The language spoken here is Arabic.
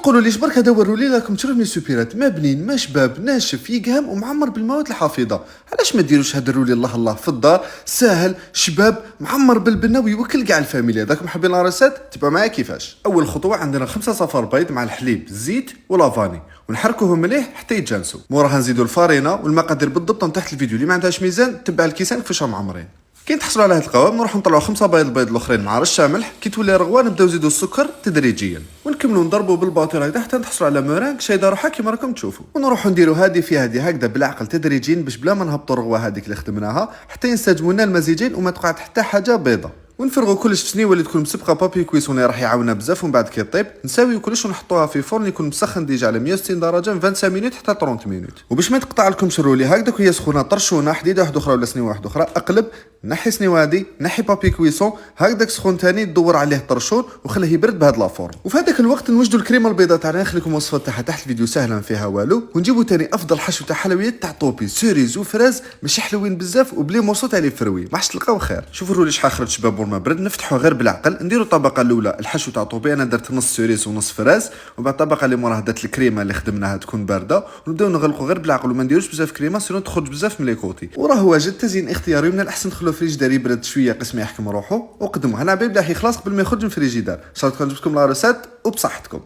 وتقولوا لي برك هذا ورولي لكم تشربني سوبيرات ما بنين ما شباب ناشف يقهم ومعمر بالمواد الحافظه. علاش ما ديروش هذا الرولي الله الله في الدار ساهل شباب معمر بالبنه ويوكل كاع الفاميليا. هذاك محبين لارسات تبع معايا كيفاش. اول خطوه عندنا 5 صفار بيض مع الحليب الزيت ولافاني ونحركوهم مليح حتى يتجانسوا. موراها نزيدوا الفارينه والمقادير بالضبط من تحت الفيديو. اللي ما عندهاش ميزان تبع الكيسان كيفاش معمرين. كي تحصلوا على هذا القوام نروحوا نطلعوا 5 بيض الاخرين مع رشه ملح. كي تولي رغوه نبداو نزيدوا السكر تدريجيا ونكملوا نضربوا بالباطيره هكذا حتى نحصلوا على مورانك شايده روحها كيما راكم تشوفوا. ونروحوا نديروا هادي في هادي هكذا بالعقل تدريجيا باش بلا ما نهبطوا الرغوه هذيك اللي خدمناها حتى ينسجموا لنا المزيجين وما تقعد حتى حاجه بيضه. ونفرغوا كلش في سنيوه اللي تكون مسبقه بابي كويسون راح يعاوننا بزاف. ومن بعد كي طيب نساويو كلش ونحطوها في فرن يكون مسخن ديجا على 160 درجه من 25 مينوت حتى 30 مينوت. وباش ما يتقطع لكمش الرولي هكذاك وهي سخونه طرشونه حديده واحده اخرى ولا سنيوه واحده اخرى اقلب نحي سنيوه هادي نحي بابي كويسون هكذاك سخون ثاني دور عليه طرشون وخليه يبرد بهذا لافورم. وفي هذاك الوقت نوجدوا الكريمه البيضاء تاعنا. نخليكم وصفه تاعها تحت الفيديو سهله ما فيها والو. ونجيبوا ثاني افضل حشو تاع حلويات تاع طوبي سيريز وفراز ماشي حلوين بزاف وبلي موصو تاع لي فروي ما حش تلقاو خير. شوفوا الرولي شحال خرج شباب ورما برد. نفتحوا غير بالعقل نديروا الطبقه الاولى الحشو تاع طوبي انا درت نص سيريز ونص فراز. وبعد الطبقه اللي موراها درت الكريمه اللي خدمناها تكون بارده. ونبداو نغلقوا غير بالعقل وما نديروش بزاف كريمه سينو تخرج بزاف من لي كوتي. وراه واجد تزيين اختياري من الاحسن تخلوه فريجيدار يبرد شويه قسم يحكم روحه وقدموه. انا عبيب لاحي خلاص قبل ما يخرج من الفريجيدار. ان شاء الله تكون عجبتكم لا ريسيت وبصحتكم.